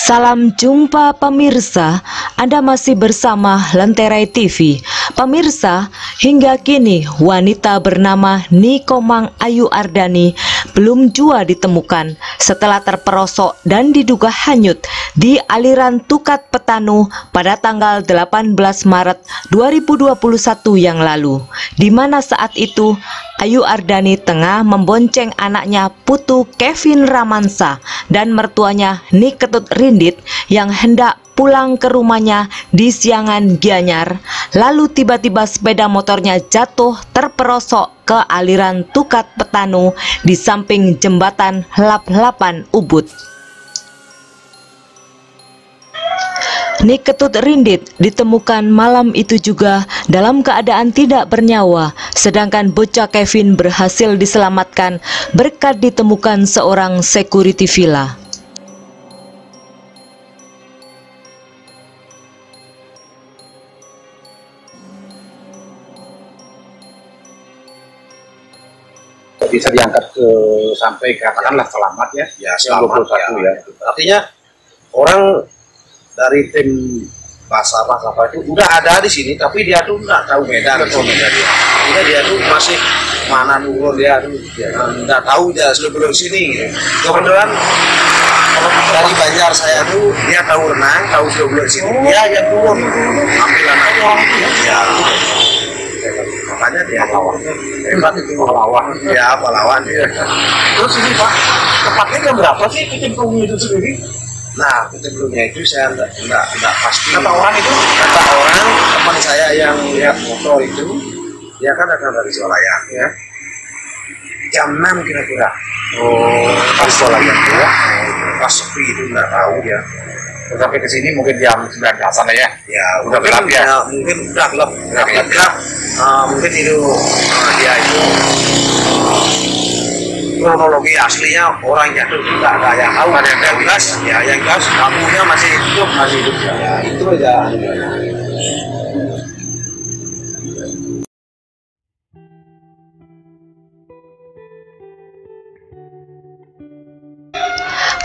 Salam jumpa pemirsa, Anda masih bersama Lentera TV. Pemirsa, hingga kini wanita bernama Nikomang Ayu Ardani belum jua ditemukan setelah terperosok dan diduga hanyut di aliran Tukat Petanu pada tanggal 18 Maret 2021 yang lalu, di mana saat itu Ayu Ardani tengah membonceng anaknya Putu Kevin Ramansa dan mertuanya Niketut Rindit yang hendak pulang ke rumahnya di Siangan Gianyar. Lalu tiba-tiba sepeda motornya jatuh terperosok ke aliran Tukat Petanu di samping jembatan Lap-Lapan Ubud. Niketut Rindit ditemukan malam itu juga dalam keadaan tidak bernyawa, sedangkan bocah Kevin berhasil diselamatkan berkat ditemukan seorang security villa. Bisa diangkat ke sampai katakanlah selamat ya, selamat 21 ya. Artinya orang dari tim Basarnas apa itu udah ada di sini, tapi dia tuh nggak tahu medan. Artinya dia tuh masih mana dulu dia tuh nggak tahu dia sebelum sini. Kebetulan dari Banjar saya tuh dia tahu renang, tahu sebelum sini. Dia yang turun ambil anaknya. Ya. Makanya dia hebat itu pahlawan. Ya pahlawan ya. Terus ini Pak, tepatnya jam berapa sih kecemplungnya itu sendiri? Nah, kecemplungnya itu saya enggak pasti. Kata orang itu? Kata orang, teman saya yang lihat motor itu, dia kan datang dari Swalayan ya. Jam 6 kira-kira. Oh, Pas Swalayan ya. Pas sepi itu enggak tahu dia. sampai ke sini mungkin jam 19-an ya. Ya, udah gelap ya. Mungkin udah gelap. Gelap. Mungkin itu dia itu kronologi aslinya orang jatuh tidak ada yang tahu. Ada yang jelas ya, yang jelas lampunya masih hidup ya. Itu aja.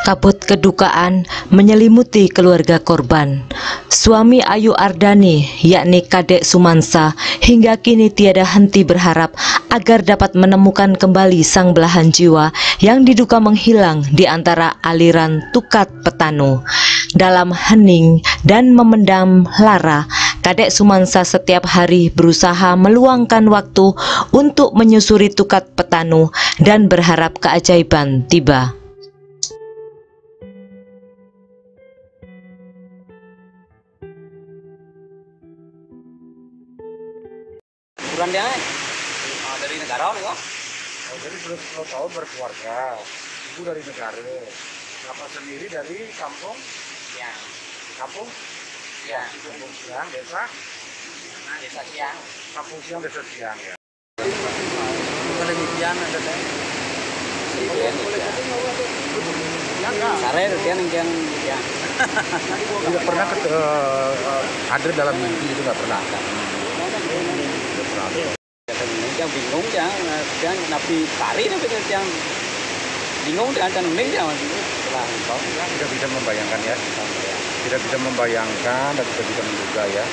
Kabut kedukaan menyelimuti keluarga korban. Suami Ayu Ardani, yakni Kadek Sumansa, hingga kini tiada henti berharap agar dapat menemukan kembali sang belahan jiwa yang diduga menghilang di antara aliran Tukat Petanu. Dalam hening dan memendam lara, Kadek Sumansa setiap hari berusaha meluangkan waktu untuk menyusuri Tukat Petanu dan berharap keajaiban tiba. Bukan dia dari negara nih kok. Jadi sudah 10 tahun berkeluarga, ibu dari negara, bapak sendiri dari kampung, Siang. kampung Ya. Siang, desa, Nah, desa Siang. kampung Siang, desa Siang ya. Bukan demikian ada teh. Sare rupiah yang ya. Tidak pernah hadir dalam mimpi itu nggak pernah. Yang bingung yang napi tari tapi yang bingung dan mending ya setelah engkau Tidak bisa membayangkan ya, tidak bisa membayangkan dan tidak bisa menduga ya,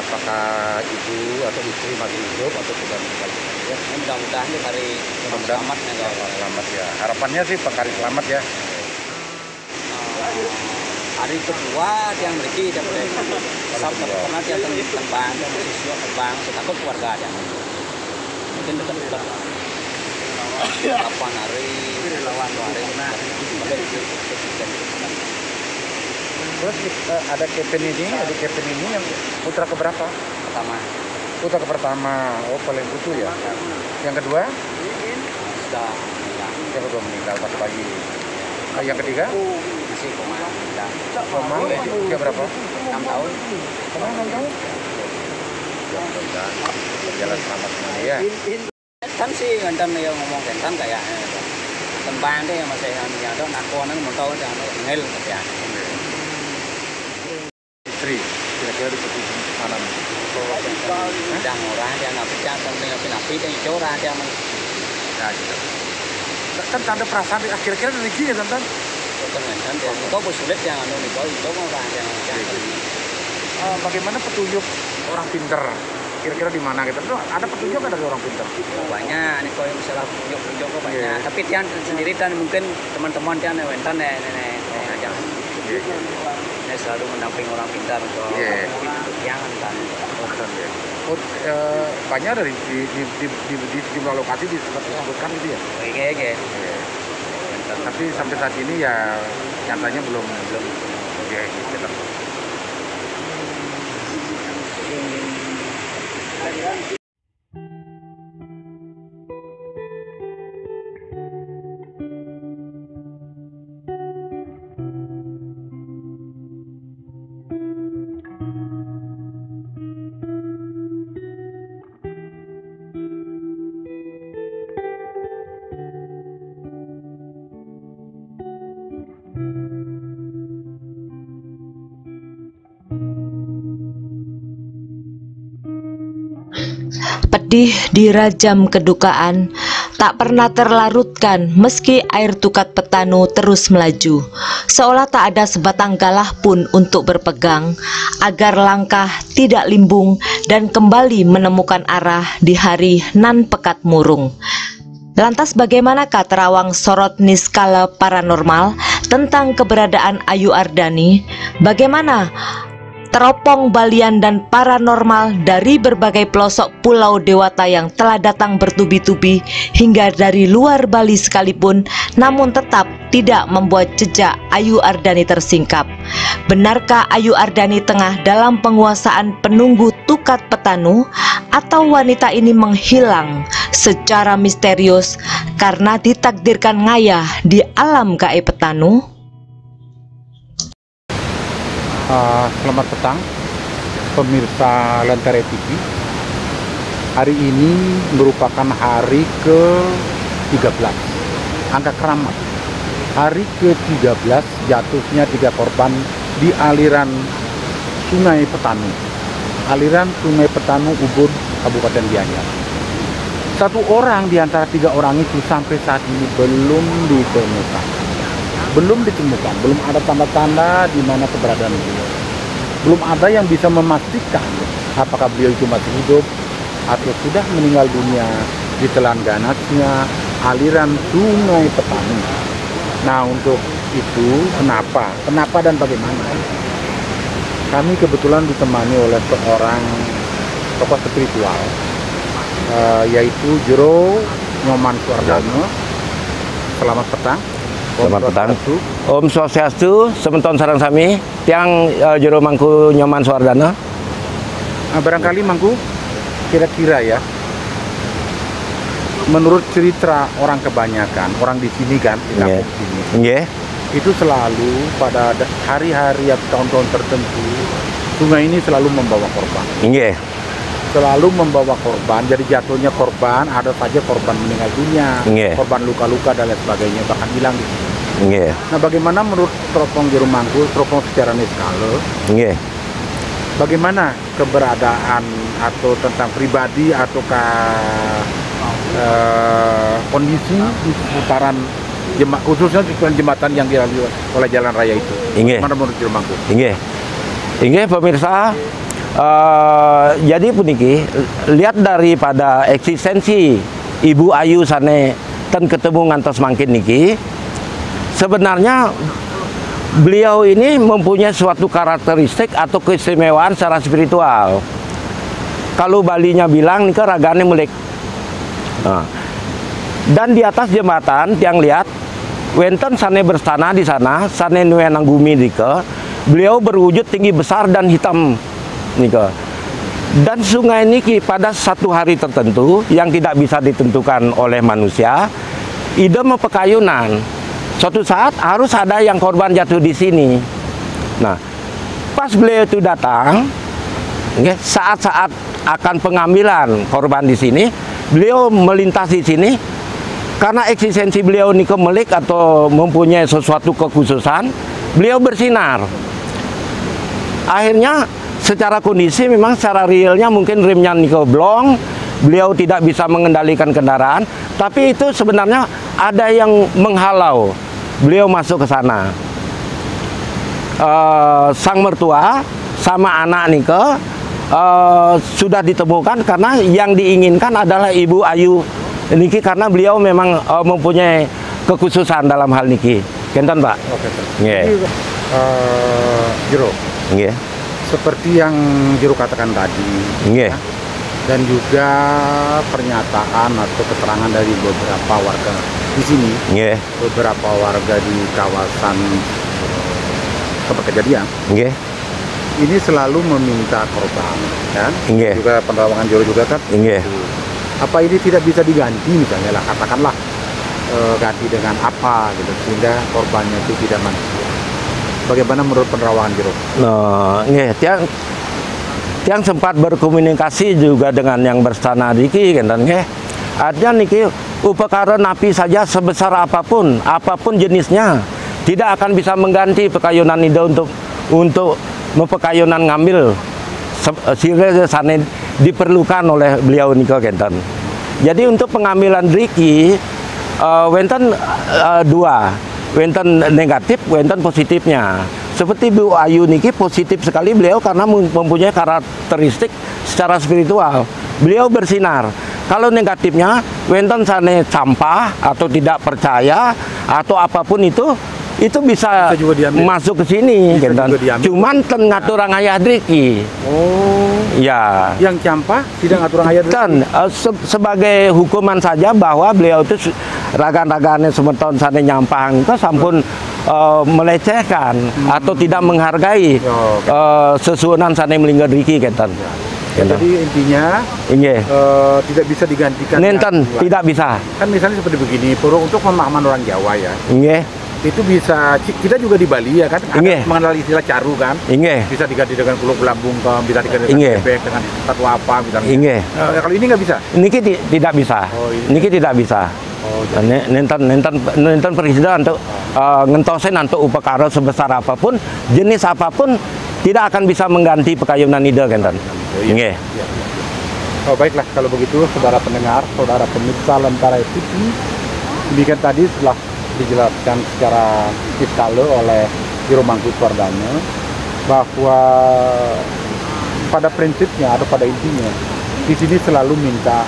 apakah ibu atau istri masih hidup atau sudah meninggal ya. mudah-mudahan dia hari selamat Selamat ya, harapannya sih Pak Kari selamat ya. hari kedua yang beri dapat pernah dia terbang siswa terbang takut keluarga dia mungkin dekat kapan hari lawan hari Terus ada Kevin ini yang putra keberapa? Putra pertama, oh paling putu ya. Yang kedua? sudah Yang kedua meninggal pas pagi. Yang ketiga? masih Koma, usia berapa? 6 tahun. Koma 6 tahun? Ya mudah-mudahan jalan selamat semuanya ya. Kan sih ngantan yang ngomong kentan kayak tembang deh masih yang ada nakon mau tahu yang ngel ya. Istri, kira-kira di mana? Đang orang dia nak pecah tapi dan orang dia Ya gitu. Kan tanda perasaan kira-kira dari gini kan? Kan dia itu sulit yang anu itu orang yang Bagaimana petunjuk orang pinter? Kira-kira di mana gitu? Ada petunjuk dari orang pinter? banyak nih kalau misalnya petunjuk banyak. Tapi Tian sendiri dan mungkin teman-teman Tian Wentan nenek aja. Saya selalu mendampingi orang pintar untuk Tian kan. Banyak dari di sejumlah lokasi disebutkan gitu ya? Oke. Tapi sampai saat ini ya nyatanya belum. Oke, gitu. Pedih dirajam kedukaan, tak pernah terlarutkan meski air tukat Petanu terus melaju, seolah tak ada sebatang galah pun untuk berpegang, agar langkah tidak limbung dan kembali menemukan arah di hari nan pekat murung. Lantas bagaimanakah terawang sorot niskala paranormal tentang keberadaan Ayu Ardani? Bagaimana teropong balian dan paranormal dari berbagai pelosok pulau dewata yang telah datang bertubi-tubi hingga dari luar Bali sekalipun, namun tetap tidak membuat jejak Ayu Ardani tersingkap? Benarkah Ayu Ardani tengah dalam penguasaan penunggu tukat Petanu, atau wanita ini menghilang secara misterius karena ditakdirkan ngayah di alam gaib Petanu? Selamat petang pemirsa Lentera TV. Hari ini merupakan hari ke-13 angka keramat. Hari ke-13 jatuhnya 3 korban di aliran Sungai Petanu. Aliran Sungai Petanu Ubud, Kabupaten Gianyar. 1 orang di antara 3 orang itu sampai saat ini belum ditemukan. Belum ada tanda-tanda di mana keberadaan beliau. Belum ada yang bisa memastikan apakah beliau itu masih hidup atau sudah meninggal dunia di telan ganasnya aliran Sungai Petanu. Nah, untuk itu kenapa dan bagaimana? Kami kebetulan ditemani oleh seorang tokoh spiritual, yaitu Jero Nyoman Suardana. Selamat petang. Selamat petang. Om Swastiastu, sementon sareng sami, tiang Jero Mangku Nyoman Suardana. Barangkali Mangku, kira-kira ya, menurut cerita orang kebanyakan, orang di sini kan, di kampung sini, itu selalu pada hari-hari atau tahun-tahun tertentu, sungai ini selalu membawa korban. Selalu membawa korban, jadi jatuhnya korban, ada saja korban meninggal dunia, korban luka-luka dan lain sebagainya, bahkan hilang di sini. Nah, bagaimana menurut teropong Jero Mangku, teropong secara niskala, bagaimana keberadaan atau tentang pribadi ataukah kondisi di seputaran khususnya di jembatan yang dilalui oleh jalan raya itu? Bagaimana menurut Jero Mangku? Pemirsa. Jadi puniki lihat daripada eksistensi Ibu Ayu sane ten ketemu ngantos mangkin niki, sebenarnya beliau ini mempunyai suatu karakteristik atau keistimewaan secara spiritual. Kalau Balinya bilang nika ragane melik. Dan di atas jembatan tiang lihat wenten sane berstana di sana, sane nuenang bumi dike, beliau berwujud tinggi besar dan hitam. Dan sungai niki pada satu hari tertentu yang tidak bisa ditentukan oleh manusia, ide mepekayunan. Suatu saat harus ada yang korban jatuh di sini. Nah, pas beliau itu datang, saat-saat akan pengambilan korban di sini, beliau melintasi sini karena eksistensi beliau ini kemelik atau mempunyai sesuatu kekhususan, beliau bersinar. Akhirnya secara kondisi memang secara realnya mungkin remnya niko blong, beliau tidak bisa mengendalikan kendaraan, tapi itu sebenarnya ada yang menghalau. beliau masuk ke sana. Sang mertua sama anak Nike sudah ditemukan, karena yang diinginkan adalah Ibu Ayu niki, karena beliau memang mempunyai kekhususan dalam hal niki. Kenten Pak. Oke, Pak. Nggih. Jadi, Jero, Nggih. seperti yang Jero katakan tadi, Nggih. dan juga pernyataan atau keterangan dari beberapa warga di sini, Nggih. beberapa warga di kawasan tempat kejadian, Nggih. ini selalu meminta korban, kan? Nggih. Juga penerangan Jero juga kan? Nggih. Apa ini tidak bisa diganti, misalnya lah, katakanlah ganti dengan apa gitu, sehingga korbannya itu tidak manusia. Bagaimana menurut penerawangan Jero? Nah, nggih, tiang sempat berkomunikasi juga dengan yang bersana niki, kenten nggih. Artinya niki upakara napi saja sebesar apapun jenisnya, tidak akan bisa mengganti pekayunan itu untuk mempekayunan ngambil sehingga sana diperlukan oleh beliau niko, kenten. Jadi untuk pengambilan Riki wenten dua, wenten negatif, wenten positifnya. Seperti Bu Ayu niki positif sekali beliau karena mempunyai karakteristik secara spiritual. Beliau bersinar. Kalau negatifnya, wenten sana sampah atau tidak percaya atau apapun itu bisa juga masuk ke sini. Bisa juga diambil. Cuman ngatur ayah Driki. Oh, Ya. yang campah tidak ngatur ayat Dan sebagai hukuman saja bahwa beliau itu ragan-ragannya semeton sana nyampang ke sampun melecehkan atau tidak menghargai sesuunan sana melinggar Riki, kenten. Jadi intinya Nggih. tidak bisa digantikan. Nenten dengan tidak bisa. Kan misalnya seperti begini, untuk pemahaman orang Jawa ya, Nggih. itu bisa, kita juga di Bali ya kan, Nggih. mengenal istilah caru kan, Nggih. bisa diganti dengan kuluk lambung, bisa diganti Nggih. dengan bebek, dengan satu apa misalnya. Nggih. Kalau ini nggak bisa. Niki tidak bisa. Oh, iya. Niki tidak bisa. Oh, Nenten presiden untuk ngentosen untuk upakara sebesar apapun, jenis apapun tidak akan bisa mengganti pekayunan ide, kenten. iya. Nggih. Ya. Oh, baiklah kalau begitu, saudara pendengar, saudara pemirsa Lentera TV, demikian tadi setelah dijelaskan secara detail oleh Jero Mangku Suardana bahwa pada prinsipnya atau pada intinya di sini selalu minta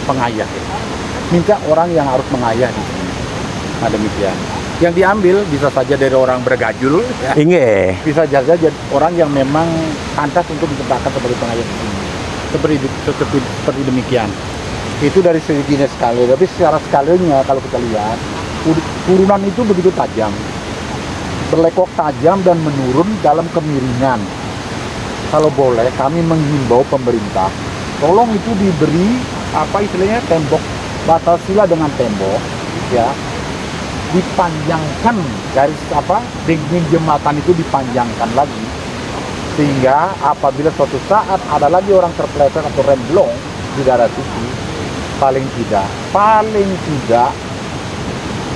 pengayah, minta orang yang harus mengayah di sini. Nah, demikian. Yang diambil bisa saja dari orang bergajul, ya. Nggih. Bisa saja orang yang memang pantas untuk ditetapkan sebagai pengayah di sini. Seperti demikian. Itu dari segi jenis skala, tapi secara skalanya kalau kita lihat, turunan itu begitu tajam, berlekok tajam dan menurun dalam kemiringan. Kalau boleh, kami menghimbau pemerintah, tolong itu diberi apa istilahnya, tembok batas sila dengan tembok, ya, dipanjangkan garis apa, dinding jembatan itu dipanjangkan lagi, sehingga apabila suatu saat ada lagi orang terpeleset atau remblong di daerah situ, paling tidak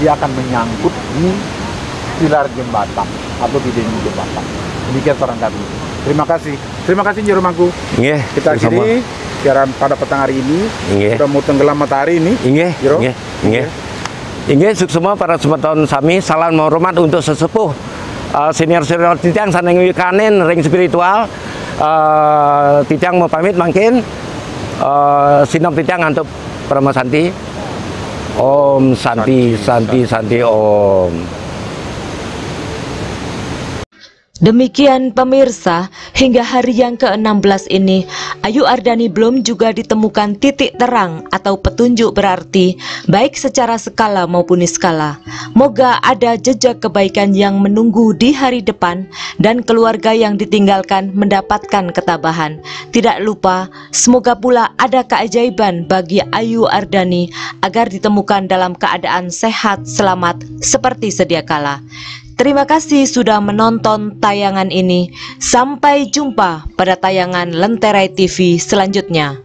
dia akan menyangkut di pilar jembatan atau di dinding jembatan. Demikian saran kami. Terima kasih Jero Mangku. Nggih. Kita akhiri siaran pada petang hari ini. Nggih. Sudah mau tenggelam matahari ini. Nggih. Jero. Nggih. Nggih, semua para semeton sami, salam hormat untuk sesepuh senior-senior titiang saneng wikanen ring spiritual. Titiang mau pamit mungkin sinop titiang untuk Parama Santi. Om Santi Om. Demikian pemirsa, hingga hari yang ke-16 ini, Ayu Ardani belum juga ditemukan titik terang atau petunjuk berarti, baik secara skala maupun niskala. Moga ada jejak kebaikan yang menunggu di hari depan dan keluarga yang ditinggalkan mendapatkan ketabahan. Tidak lupa, semoga pula ada keajaiban bagi Ayu Ardani agar ditemukan dalam keadaan sehat selamat seperti sedia kala. Terima kasih sudah menonton tayangan ini. Sampai jumpa pada tayangan Lentera TV selanjutnya.